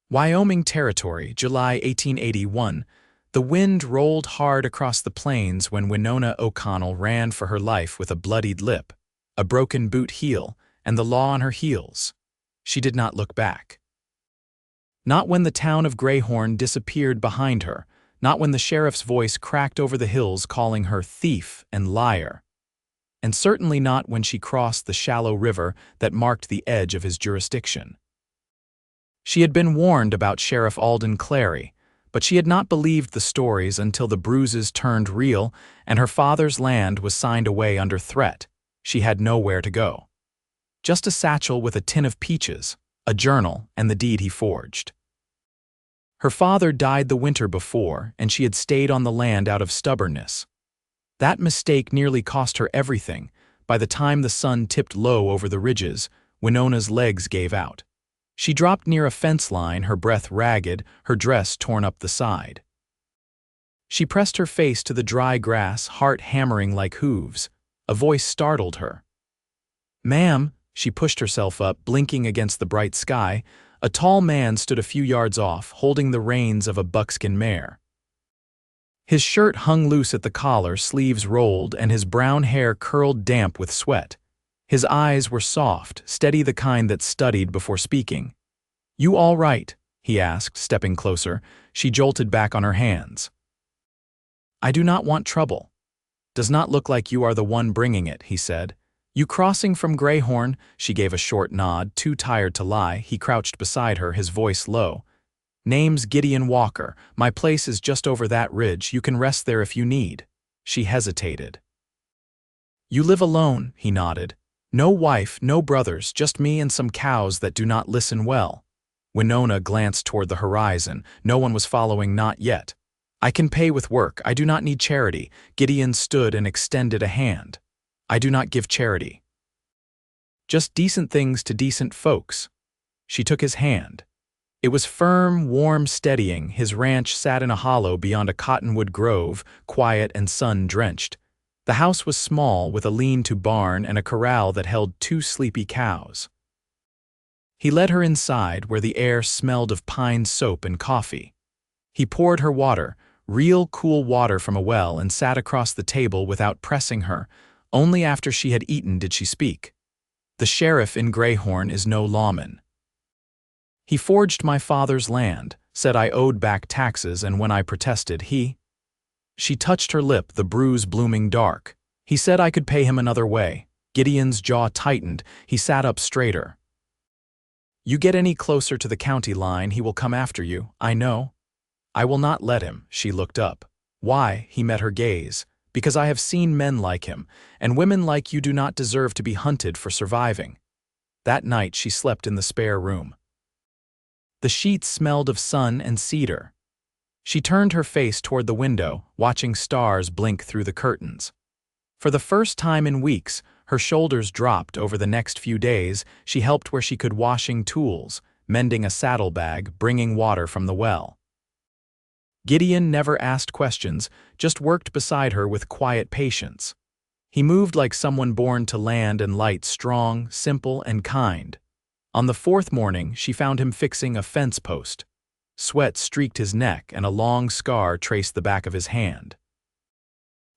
Wyoming Territory, July 1881. The wind rolled hard across the plains when Winona O'Connell ran for her life with a bloodied lip, a broken boot heel, and the law on her heels. She did not look back. Not when the town of Greyhorn disappeared behind her, not when the sheriff's voice cracked over the hills calling her thief and liar, and certainly not when she crossed the shallow river that marked the edge of his jurisdiction. She had been warned about Sheriff Alden Clary, but she had not believed the stories until the bruises turned real and her father's land was signed away under threat. She had nowhere to go. Just a satchel with a tin of peaches, a journal, and the deed he forged. Her father died the winter before, and she had stayed on the land out of stubbornness. That mistake nearly cost her everything. By the time the sun tipped low over the ridges, Winona's legs gave out. She dropped near a fence line, her breath ragged, her dress torn up the side. She pressed her face to the dry grass, heart hammering like hooves. A voice startled her. "Ma'am," she pushed herself up, blinking against the bright sky. A tall man stood a few yards off, holding the reins of a buckskin mare. His shirt hung loose at the collar, sleeves rolled, and his brown hair curled damp with sweat. His eyes were soft, steady, the kind that studied before speaking. "You all right?" he asked, stepping closer. She jolted back on her hands. "I do not want trouble." "Does not look like you are the one bringing it," he said. "You crossing from Greyhorn?" She gave a short nod, too tired to lie. He crouched beside her, his voice low. "Name's Gideon Walker. My place is just over that ridge. You can rest there if you need." She hesitated. "You live alone?" he nodded. "No wife, no brothers, just me and some cows that do not listen well." Winona glanced toward the horizon. No one was following, not yet. "I can pay with work. I do not need charity." Gideon stood and extended a hand. "I do not give charity. Just decent things to decent folks." She took his hand. It was firm, warm, steadying. His ranch sat in a hollow beyond a cottonwood grove, quiet and sun-drenched. The house was small, with a lean-to barn and a corral that held 2 sleepy cows. He led her inside, where the air smelled of pine soap and coffee. He poured her water, real cool water from a well, and sat across the table without pressing her. Only after she had eaten did she speak. "The sheriff in Greyhorn is no lawman. He forged my father's land, said I owed back taxes, and when I protested, he—" She touched her lip, the bruise blooming dark. "He said I could pay him another way." Gideon's jaw tightened. He sat up straighter. "You get any closer to the county line, he will come after you, I know." "I will not let him." She looked up. "Why?" He met her gaze. "Because I have seen men like him, and women like you do not deserve to be hunted for surviving." That night she slept in the spare room. The sheets smelled of sun and cedar. She turned her face toward the window, watching stars blink through the curtains. For the first time in weeks, her shoulders dropped. Over the next few days, she helped where she could, washing tools, mending a saddlebag, bringing water from the well. Gideon never asked questions, just worked beside her with quiet patience. He moved like someone born to land and light, strong, simple, and kind. On the 4th morning, she found him fixing a fence post. Sweat streaked his neck, and a long scar traced the back of his hand.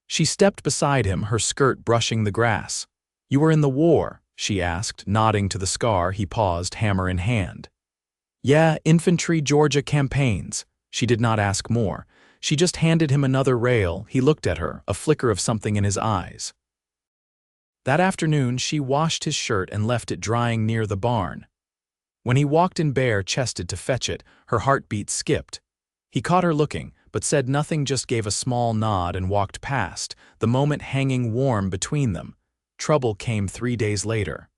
She stepped beside him, her skirt brushing the grass. "You were in the war?" she asked, nodding to the scar. He paused, hammer in hand. "Yeah, infantry, Georgia campaigns." She did not ask more. She just handed him another rail. He looked at her, a flicker of something in his eyes. That afternoon, she washed his shirt and left it drying near the barn. When he walked in bare-chested to fetch it, her heartbeat skipped. He caught her looking, but said nothing, just gave a small nod and walked past, the moment hanging warm between them. Trouble came 3 days later.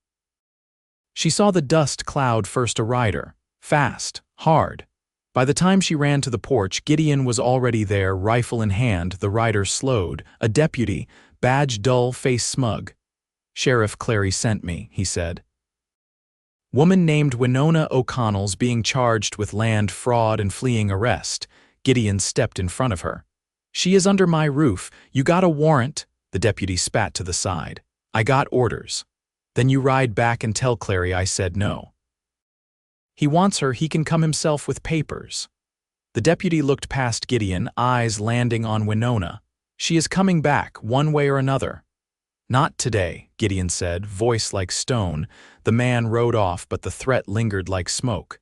She saw the dust cloud first a rider, fast, hard. By the time she ran to the porch, Gideon was already there, rifle in hand. The rider slowed, a deputy, badge dull, face smug. "Sheriff Clary sent me," he said. "Woman named Winona O'Connell's being charged with land fraud and fleeing arrest." Gideon stepped in front of her. "She is under my roof. You got a warrant?" The deputy spat to the side. "I got orders." "Then you ride back and tell Clary I said no." He wants her, he can come himself with papers. The deputy looked past Gideon, eyes landing on Winona. She is coming back, one way or another. Not today, Gideon said, voice like stone. The man rode off, but the threat lingered like smoke.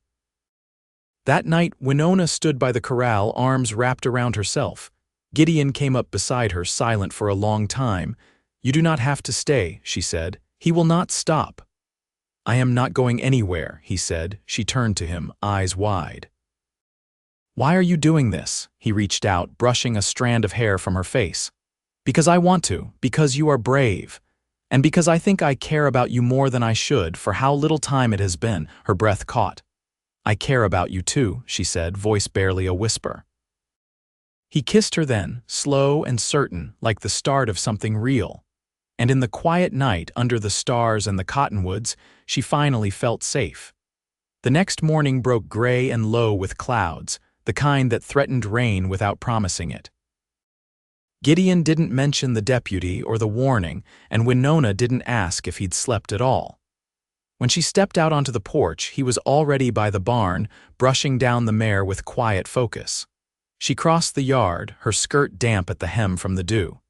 That night, Winona stood by the corral, arms wrapped around herself. Gideon came up beside her, silent for a long time. "You do not have to stay," she said. "He will not stop." "I am not going anywhere," he said. She turned to him, eyes wide. "Why are you doing this?" He reached out, brushing a strand of hair from her face. "Because I want to, because you are brave, and because I think I care about you more than I should for how little time it has been." Her breath caught. "I care about you too," she said, voice barely a whisper. He kissed her then, slow and certain, like the start of something real. And in the quiet night, under the stars and the cottonwoods, she finally felt safe. The next morning broke gray and low with clouds, the kind that threatened rain without promising it. Gideon didn't mention the deputy or the warning, and Winona didn't ask if he'd slept at all. When she stepped out onto the porch, he was already by the barn, brushing down the mare with quiet focus. She crossed the yard, her skirt damp at the hem from the dew.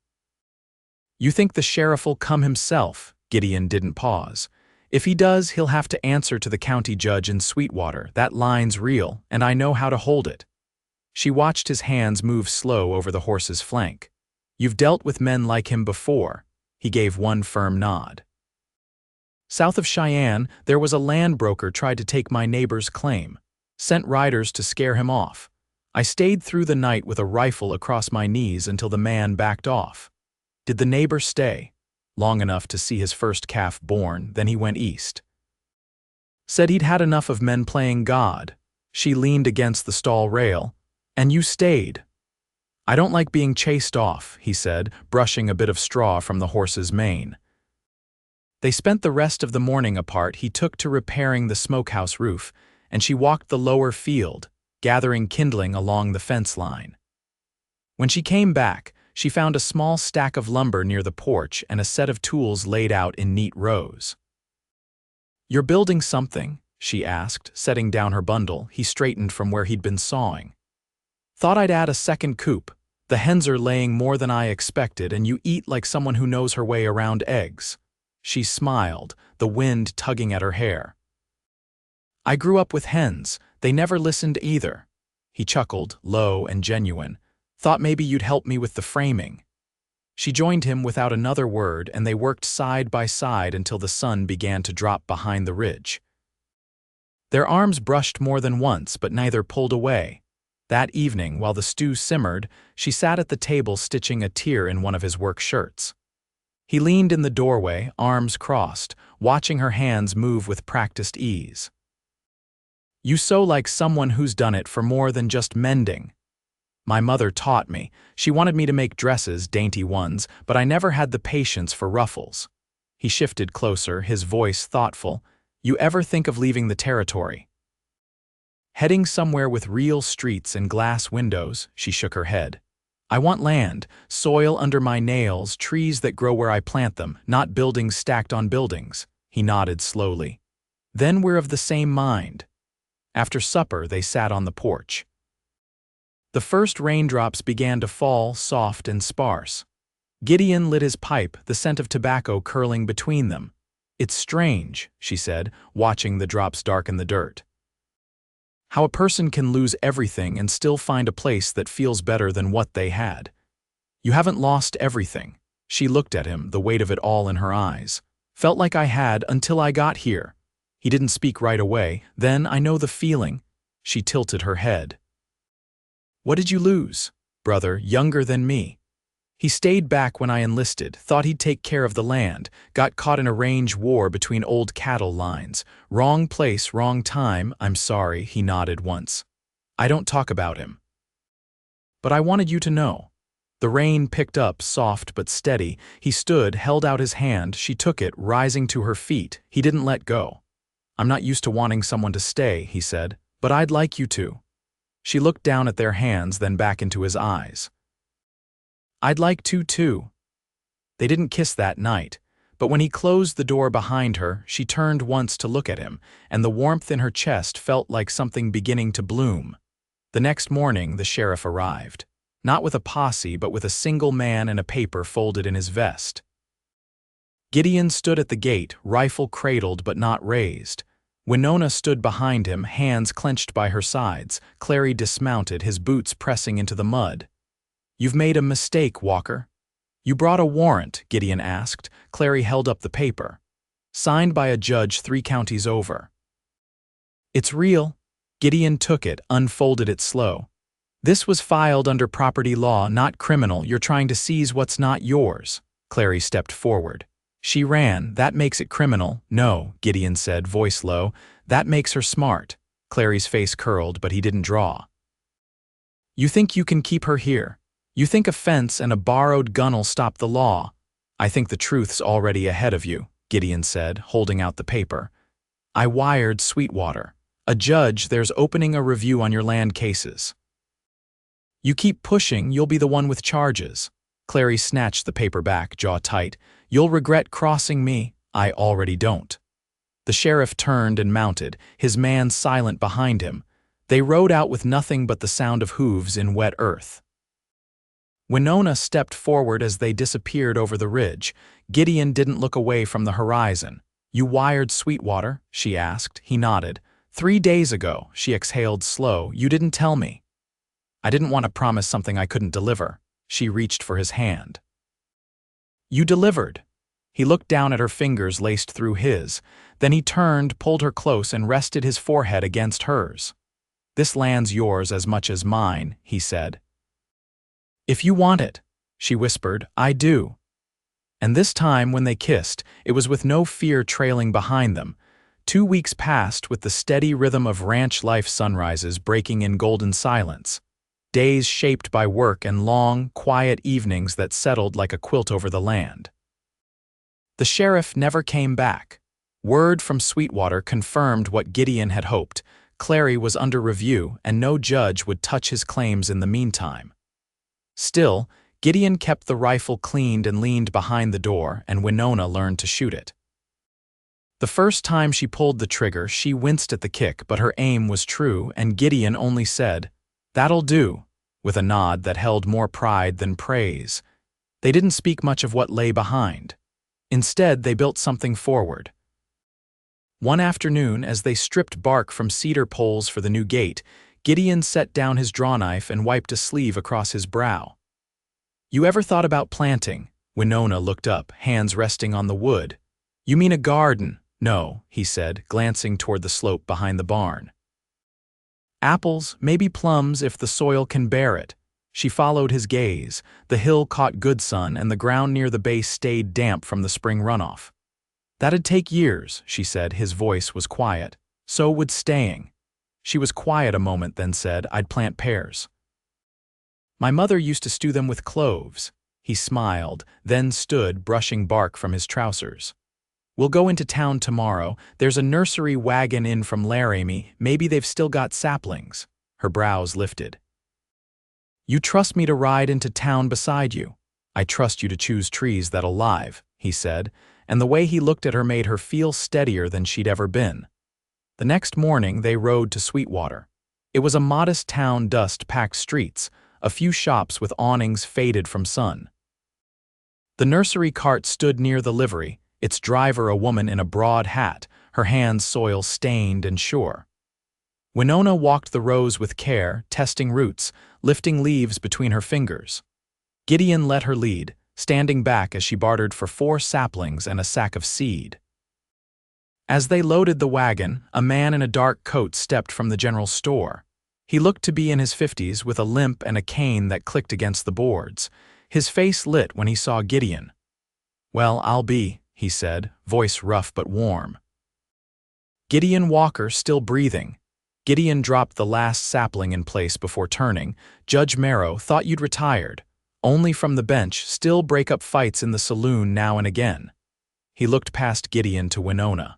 "You think the sheriff'll come himself?" Gideon didn't pause. "If he does, he'll have to answer to the county judge in Sweetwater. That line's real, and I know how to hold it." She watched his hands move slow over the horse's flank. "You've dealt with men like him before." He gave one firm nod. "South of Cheyenne, there was a land broker tried to take my neighbor's claim. Sent riders to scare him off. I stayed through the night with a rifle across my knees until the man backed off. Did the neighbor stay? Long enough to see his first calf born, then he went east. Said he'd had enough of men playing God." She leaned against the stall rail. "And you stayed." "I don't like being chased off," he said, brushing a bit of straw from the horse's mane. They spent the rest of the morning apart. He took to repairing the smokehouse roof, and she walked the lower field, gathering kindling along the fence line. When she came back, she found a small stack of lumber near the porch and a set of tools laid out in neat rows. "You're building something?" she asked, setting down her bundle. He straightened from where he'd been sawing. "Thought I'd add a second coop. The hens are laying more than I expected, and you eat like someone who knows her way around eggs." She smiled, the wind tugging at her hair. "I grew up with hens. They never listened either." He chuckled, low and genuine. "Thought maybe you'd help me with the framing." She joined him without another word, and they worked side by side until the sun began to drop behind the ridge. Their arms brushed more than once, but neither pulled away. That evening, while the stew simmered, she sat at the table stitching a tear in one of his work shirts. He leaned in the doorway, arms crossed, watching her hands move with practiced ease. "You sew like someone who's done it for more than just mending." "My mother taught me. She wanted me to make dresses, dainty ones, but I never had the patience for ruffles." He shifted closer, his voice thoughtful. "You ever think of leaving the territory?" "Heading somewhere with real streets and glass windows," she shook her head. "I want land, soil under my nails, trees that grow where I plant them, not buildings stacked on buildings." He nodded slowly. "Then we're of the same mind." After supper, they sat on the porch. The first raindrops began to fall, soft and sparse. Gideon lit his pipe, the scent of tobacco curling between them. "It's strange," she said, watching the drops darken the dirt. "How a person can lose everything and still find a place that feels better than what they had." "You haven't lost everything." She looked at him, the weight of it all in her eyes. "Felt like I had until I got here." He didn't speak right away. "Then I know the feeling." She tilted her head. "What did you lose?" "Brother, younger than me. He stayed back when I enlisted, thought he'd take care of the land, got caught in a range war between old cattle lines. Wrong place, wrong time." "I'm sorry," he nodded once. "I don't talk about him. But I wanted you to know." The rain picked up, soft but steady. He stood, held out his hand. She took it, rising to her feet. He didn't let go. "I'm not used to wanting someone to stay," he said, "but I'd like you to." She looked down at their hands, then back into his eyes. "I'd like to, too." They didn't kiss that night, But when he closed the door behind her, she turned once to look at him, and the warmth in her chest felt like something beginning to bloom. The next morning, the sheriff arrived. Not with a posse, but with a single man and a paper folded in his vest. Gideon stood at the gate, rifle cradled but not raised. Winona stood behind him, hands clenched by her sides. Clary dismounted, his boots pressing into the mud. "You've made a mistake, Walker." "You brought a warrant?" Gideon asked. Clary held up the paper. "Signed by a judge 3 counties over." "It's real." Gideon took it, unfolded it slow. "This was filed under property law, not criminal. You're trying to seize what's not yours." Clary stepped forward. "She ran. That makes it criminal." "No," Gideon said, voice low. "That makes her smart." Clary's face curled, but he didn't draw. "You think you can keep her here? You think a fence and a borrowed gun'll stop the law?" "I think the truth's already ahead of you," Gideon said, holding out the paper. "I wired Sweetwater. A judge, there's opening a review on your land cases. You keep pushing, you'll be the one with charges." Clary snatched the paper back, jaw tight. "You'll regret crossing me." "I already don't." The sheriff turned and mounted, his man silent behind him. They rode out with nothing but the sound of hooves in wet earth. Winona stepped forward as they disappeared over the ridge. Gideon didn't look away from the horizon. "You wired Sweetwater?" she asked. He nodded. 3 days ago," she exhaled slow. "You didn't tell me." "I didn't want to promise something I couldn't deliver." She reached for his hand. "You delivered." He looked down at her fingers laced through his. Then he turned, pulled her close, and rested his forehead against hers. "This land's yours as much as mine," he said. "If you want it," she whispered, "I do." And this time, when they kissed, it was with no fear trailing behind them. 2 weeks passed with the steady rhythm of ranch life sunrises breaking in golden silence. Days shaped by work and long, quiet evenings that settled like a quilt over the land. The sheriff never came back. Word from Sweetwater confirmed what Gideon had hoped. Clary was under review, and no judge would touch his claims in the meantime. Still, Gideon kept the rifle cleaned and leaned behind the door, and Winona learned to shoot it. The first time she pulled the trigger, she winced at the kick, but her aim was true, and Gideon only said, "That'll do," with a nod that held more pride than praise. They didn't speak much of what lay behind. Instead, they built something forward. One afternoon, as they stripped bark from cedar poles for the new gate, Gideon set down his drawknife and wiped a sleeve across his brow. "You ever thought about planting?" Winona looked up, hands resting on the wood. "You mean a garden?" "No," he said, glancing toward the slope behind the barn. "Apples, maybe plums if the soil can bear it." She followed his gaze. The hill caught good sun, and the ground near the base stayed damp from the spring runoff. "That'd take years," she said. His voice was quiet. "So would staying." She was quiet a moment, then said, "I'd plant pears. My mother used to stew them with cloves." He smiled, then stood, brushing bark from his trousers. "We'll go into town tomorrow. There's a nursery wagon in from Laramie. Maybe they've still got saplings." Her brows lifted. "You trust me to ride into town beside you?" "I trust you to choose trees that'll live," he said, and the way he looked at her made her feel steadier than she'd ever been. The next morning they rode to Sweetwater. It was a modest town, dust-packed streets, a few shops with awnings faded from sun. The nursery cart stood near the livery, its driver a woman in a broad hat, her hands soil-stained and sure. Winona walked the rows with care, testing roots, lifting leaves between her fingers. Gideon let her lead, standing back as she bartered for 4 saplings and a sack of seed. As they loaded the wagon, a man in a dark coat stepped from the general store. He looked to be in his 50s with a limp and a cane that clicked against the boards. His face lit when he saw Gideon. "Well, I'll be," he said, voice rough but warm. Gideon Walker still breathing. Gideon dropped the last sapling in place before turning. "Judge Merrow thought you'd retired. Only from the bench, still break up fights in the saloon now and again." He looked past Gideon to Winona.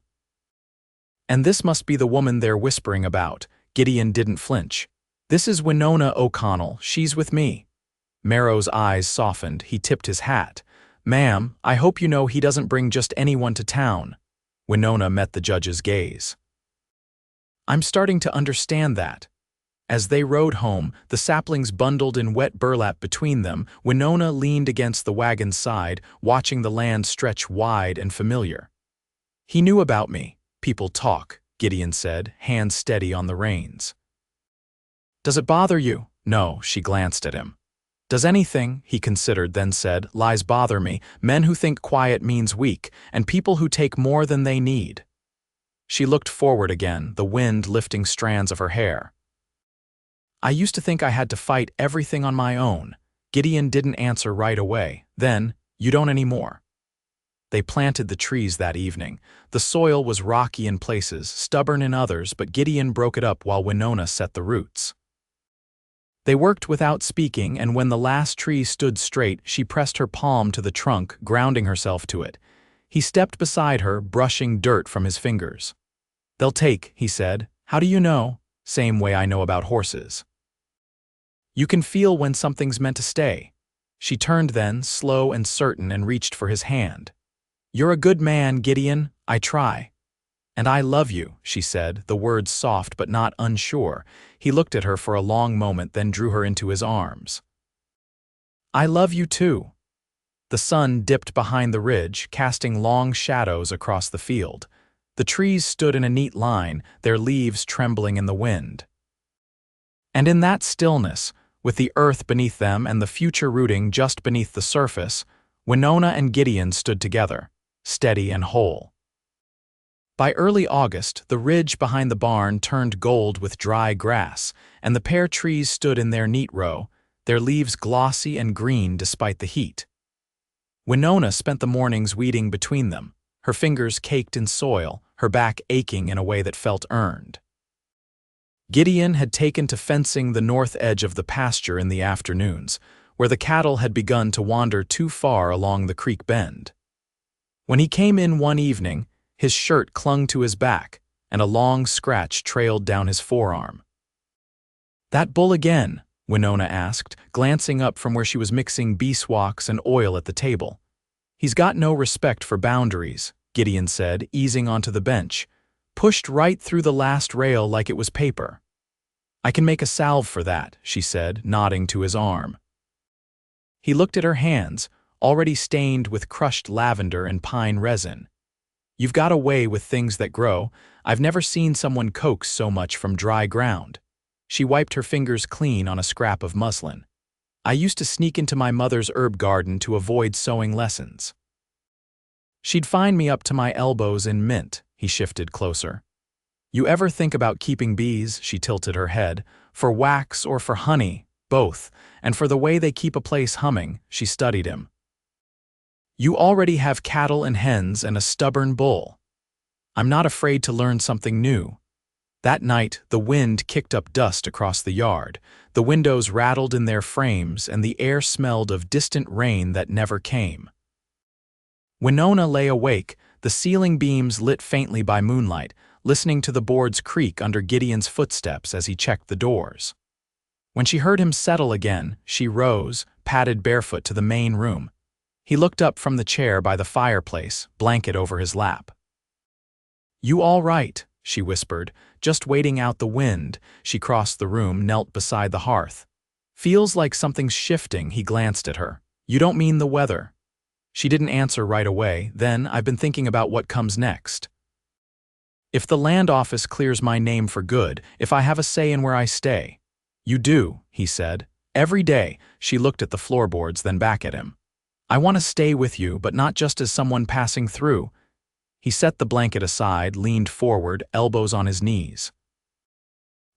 "And this must be the woman they're whispering about." Gideon didn't flinch. "This is Winona O'Connell. She's with me." Merrow's eyes softened. He tipped his hat. "Ma'am, I hope you know he doesn't bring just anyone to town." Winona met the judge's gaze. "I'm starting to understand that." As they rode home, the saplings bundled in wet burlap between them, Winona leaned against the wagon's side, watching the land stretch wide and familiar. "He knew about me. People talk," Gideon said, hands steady on the reins. "Does it bother you?" "No," she glanced at him. "Does anything," he considered, then said, "lies bother me, men who think quiet means weak, and people who take more than they need." She looked forward again, the wind lifting strands of her hair. "I used to think I had to fight everything on my own." Gideon didn't answer right away. Then, "You don't anymore." They planted the trees that evening. The soil was rocky in places, stubborn in others, but Gideon broke it up while Winona set the roots. They worked without speaking, and when the last tree stood straight, she pressed her palm to the trunk, grounding herself to it. He stepped beside her, brushing dirt from his fingers. "They'll take," he said. "How do you know?" "Same way I know about horses. You can feel when something's meant to stay." She turned then, slow and certain, and reached for his hand. "You're a good man, Gideon. I try." "And I love you," she said, the words soft but not unsure. He looked at her for a long moment, then drew her into his arms. "I love you too." The sun dipped behind the ridge, casting long shadows across the field. The trees stood in a neat line, their leaves trembling in the wind. And in that stillness, with the earth beneath them and the future rooting just beneath the surface, Winona and Gideon stood together, steady and whole. By early August, the ridge behind the barn turned gold with dry grass, and the pear trees stood in their neat row, their leaves glossy and green despite the heat. Winona spent the mornings weeding between them, her fingers caked in soil, her back aching in a way that felt earned. Gideon had taken to fencing the north edge of the pasture in the afternoons, where the cattle had begun to wander too far along the creek bend. When he came in one evening, his shirt clung to his back, and a long scratch trailed down his forearm. "That bull again?" Winona asked, glancing up from where she was mixing beeswax and oil at the table. "He's got no respect for boundaries," Gideon said, easing onto the bench. "Pushed right through the last rail like it was paper." "I can make a salve for that," she said, nodding to his arm. He looked at her hands, already stained with crushed lavender and pine resin. "You've got a way with things that grow. I've never seen someone coax so much from dry ground." She wiped her fingers clean on a scrap of muslin. "I used to sneak into my mother's herb garden to avoid sewing lessons. She'd find me up to my elbows in mint." He shifted closer. "You ever think about keeping bees?" She tilted her head. "For wax or for honey? Both. And for the way they keep a place humming." She studied him. "You already have cattle and hens and a stubborn bull. I'm not afraid to learn something new." That night, the wind kicked up dust across the yard. The windows rattled in their frames, and the air smelled of distant rain that never came. Winona lay awake, the ceiling beams lit faintly by moonlight, listening to the boards creak under Gideon's footsteps as he checked the doors. When she heard him settle again, she rose, padded barefoot to the main room. He looked up from the chair by the fireplace, blanket over his lap. "You all right?" she whispered, just waiting out the wind. She crossed the room, knelt beside the hearth. "Feels like something's shifting," he glanced at her. "You don't mean the weather?" She didn't answer right away. "Then, I've been thinking about what comes next. If the land office clears my name for good, if I have a say in where I stay." "You do," he said. "Every day." She looked at the floorboards, then back at him. "I want to stay with you, but not just as someone passing through." He set the blanket aside, leaned forward, elbows on his knees.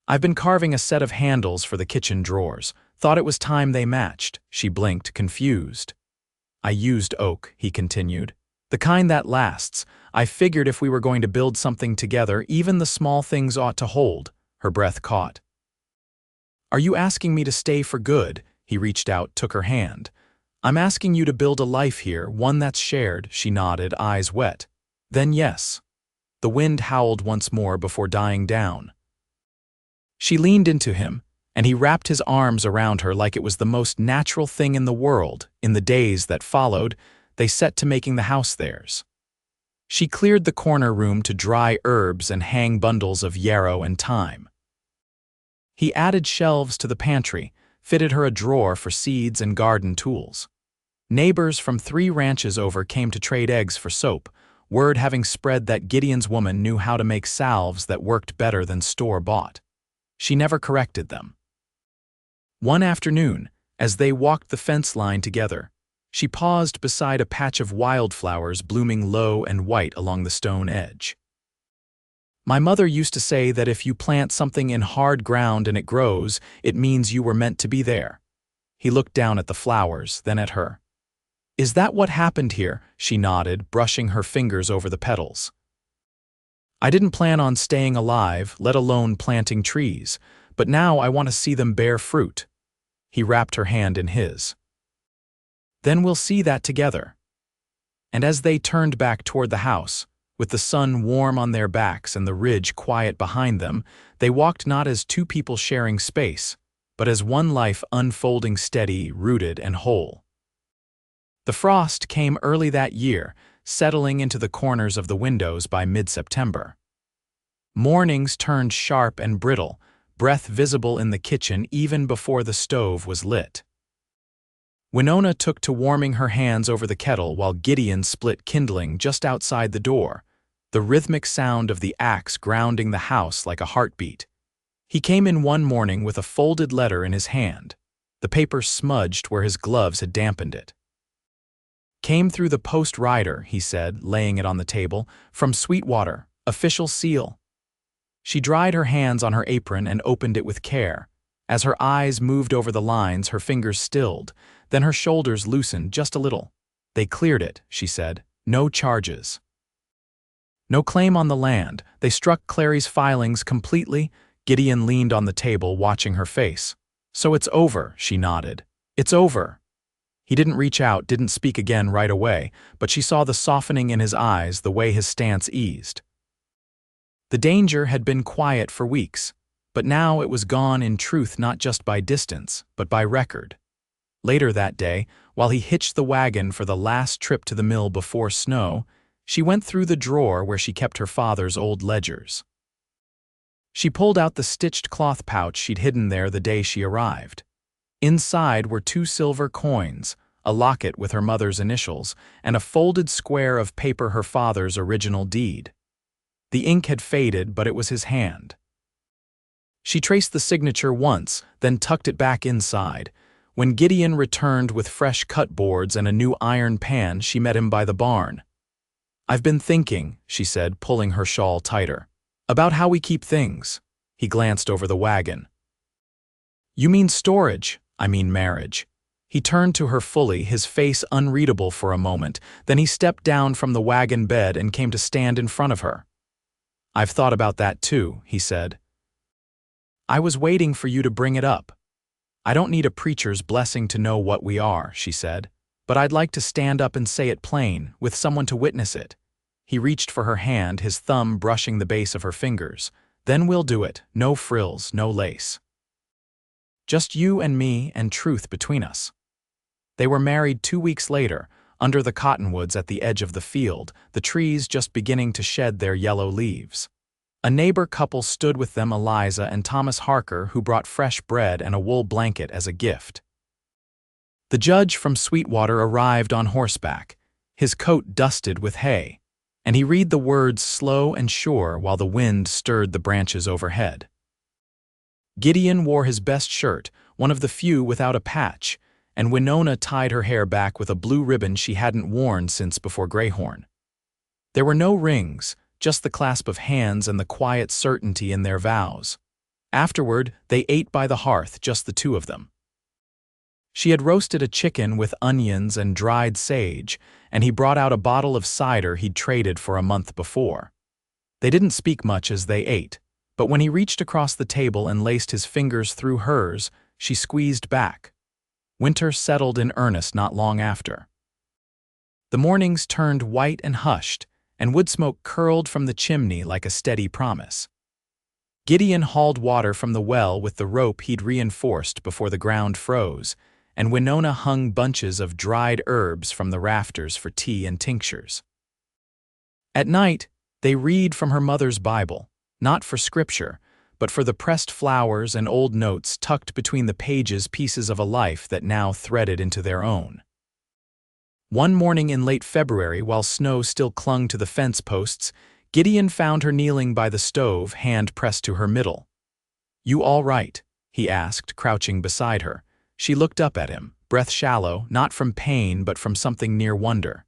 "I've been carving a set of handles for the kitchen drawers. Thought it was time they matched." She blinked, confused. "I used oak," he continued. "The kind that lasts. I figured if we were going to build something together, even the small things ought to hold." Her breath caught. "Are you asking me to stay for good?" He reached out, took her hand. "I'm asking you to build a life here, one that's shared." She nodded, eyes wet. "Then yes." The wind howled once more before dying down. She leaned into him, and he wrapped his arms around her like it was the most natural thing in the world. In the days that followed, they set to making the house theirs. She cleared the corner room to dry herbs and hang bundles of yarrow and thyme. He added shelves to the pantry, fitted her a drawer for seeds and garden tools. Neighbors from 3 ranches over came to trade eggs for soap, word having spread that Gideon's woman knew how to make salves that worked better than store-bought. She never corrected them. One afternoon, as they walked the fence line together, she paused beside a patch of wildflowers blooming low and white along the stone edge. "My mother used to say that if you plant something in hard ground and it grows, it means you were meant to be there." He looked down at the flowers, then at her. "Is that what happened here?" she nodded, brushing her fingers over the petals. "I didn't plan on staying alive, let alone planting trees, but now I want to see them bear fruit." He wrapped her hand in his. "Then we'll see that together." And as they turned back toward the house, with the sun warm on their backs and the ridge quiet behind them, they walked not as 2 people sharing space, but as one life unfolding steady, rooted, and whole. The frost came early that year, settling into the corners of the windows by mid-September. Mornings turned sharp and brittle, breath visible in the kitchen even before the stove was lit. Winona took to warming her hands over the kettle while Gideon split kindling just outside the door, the rhythmic sound of the axe grounding the house like a heartbeat. He came in one morning with a folded letter in his hand, the paper smudged where his gloves had dampened it. "Came through the post rider," he said, laying it on the table, "from Sweetwater, official seal." She dried her hands on her apron and opened it with care. As her eyes moved over the lines, her fingers stilled, then her shoulders loosened just a little. "They cleared it," she said. "No charges. No claim on the land. They struck Clary's filings completely." Gideon leaned on the table, watching her face. "So it's over," she nodded. "It's over." He didn't reach out, didn't speak again right away, but she saw the softening in his eyes, the way his stance eased. The danger had been quiet for weeks, but now it was gone in truth, not just by distance, but by record. Later that day, while he hitched the wagon for the last trip to the mill before snow, she went through the drawer where she kept her father's old ledgers. She pulled out the stitched cloth pouch she'd hidden there the day she arrived. Inside were 2 silver coins, a locket with her mother's initials, and a folded square of paper, her father's original deed. The ink had faded, but it was his hand. She traced the signature once, then tucked it back inside. When Gideon returned with fresh cut boards and a new iron pan, she met him by the barn. "I've been thinking," she said, pulling her shawl tighter, "about how we keep things." He glanced over the wagon. "You mean storage?" "I mean marriage." He turned to her fully, his face unreadable for a moment, then he stepped down from the wagon bed and came to stand in front of her. "I've thought about that too," he said. "I was waiting for you to bring it up. I don't need a preacher's blessing to know what we are," she said, "but I'd like to stand up and say it plain, with someone to witness it." He reached for her hand, his thumb brushing the base of her fingers. "Then we'll do it, no frills, no lace. Just you and me and truth between us." They were married 2 weeks later, under the cottonwoods at the edge of the field, the trees just beginning to shed their yellow leaves. A neighbor couple stood with them, Eliza and Thomas Harker, who brought fresh bread and a wool blanket as a gift. The judge from Sweetwater arrived on horseback, his coat dusted with hay, and he read the words slow and sure while the wind stirred the branches overhead. Gideon wore his best shirt, one of the few without a patch, and Winona tied her hair back with a blue ribbon she hadn't worn since before Greyhorn. There were no rings, just the clasp of hands and the quiet certainty in their vows. Afterward, they ate by the hearth, just the 2 of them. She had roasted a chicken with onions and dried sage, and he brought out a bottle of cider he'd traded for a month before. They didn't speak much as they ate, but when he reached across the table and laced his fingers through hers, she squeezed back. Winter settled in earnest not long after. The mornings turned white and hushed, and wood smoke curled from the chimney like a steady promise. Gideon hauled water from the well with the rope he'd reinforced before the ground froze, and Winona hung bunches of dried herbs from the rafters for tea and tinctures. At night, they read from her mother's Bible, not for scripture, but for the pressed flowers and old notes tucked between the pages, pieces of a life that now threaded into their own. One morning in late February, while snow still clung to the fence posts, Gideon found her kneeling by the stove, hand pressed to her middle. "You all right?" he asked, crouching beside her. She looked up at him, breath shallow, not from pain but from something near wonder.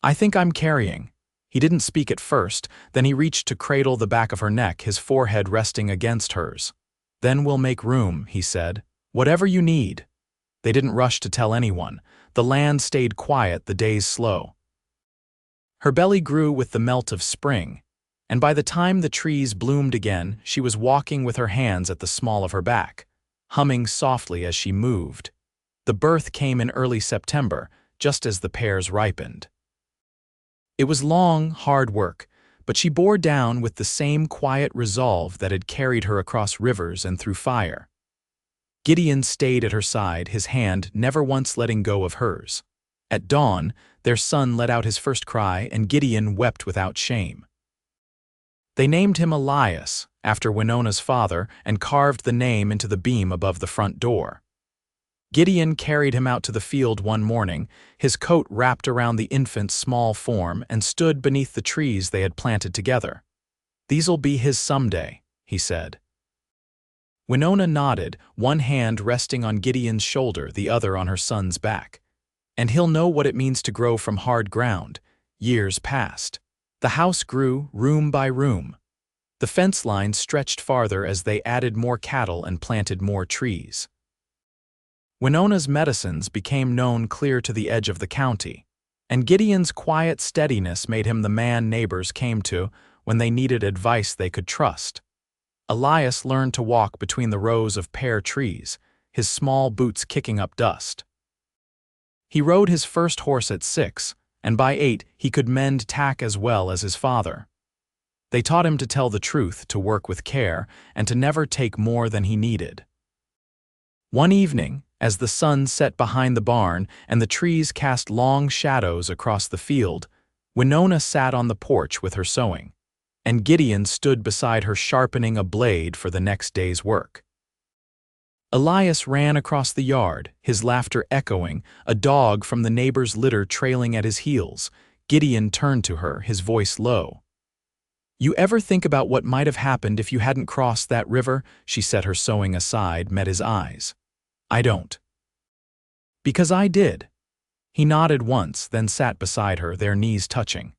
"I think I'm carrying." He didn't speak at first, then he reached to cradle the back of her neck, his forehead resting against hers. "Then we'll make room," he said. "Whatever you need." They didn't rush to tell anyone. The land stayed quiet, the days slow. Her belly grew with the melt of spring, and by the time the trees bloomed again, she was walking with her hands at the small of her back, humming softly as she moved. The birth came in early September, just as the pears ripened. It was long, hard work, but she bore down with the same quiet resolve that had carried her across rivers and through fire. Gideon stayed at her side, his hand never once letting go of hers. At dawn, their son let out his first cry, and Gideon wept without shame. They named him Elias, after Winona's father, and carved the name into the beam above the front door. Gideon carried him out to the field one morning, his coat wrapped around the infant's small form, and stood beneath the trees they had planted together. "These'll be his someday," he said. Winona nodded, one hand resting on Gideon's shoulder, the other on her son's back. "And he'll know what it means to grow from hard ground." Years passed. The house grew, room by room. The fence line stretched farther as they added more cattle and planted more trees. Winona's medicines became known clear to the edge of the county, and Gideon's quiet steadiness made him the man neighbors came to when they needed advice they could trust. Elias learned to walk between the rows of pear trees, his small boots kicking up dust. He rode his first horse at 6, and by 8 he could mend tack as well as his father. They taught him to tell the truth, to work with care, and to never take more than he needed. One evening, as the sun set behind the barn and the trees cast long shadows across the field, Winona sat on the porch with her sewing, and Gideon stood beside her sharpening a blade for the next day's work. Elias ran across the yard, his laughter echoing, a dog from the neighbor's litter trailing at his heels. Gideon turned to her, his voice low. "You ever think about what might have happened if you hadn't crossed that river?" She set her sewing aside, met his eyes. "I don't." "Because I did." He nodded once, then sat beside her, their knees touching.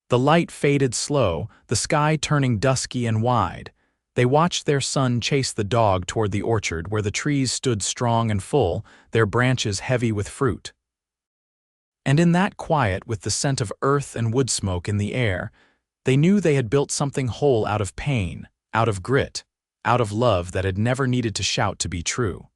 The light faded slow, the sky turning dusky and wide. They watched their son chase the dog toward the orchard where the trees stood strong and full, their branches heavy with fruit. And in that quiet, with the scent of earth and wood smoke in the air, they knew they had built something whole out of pain, out of grit, out of love that had never needed to shout to be true.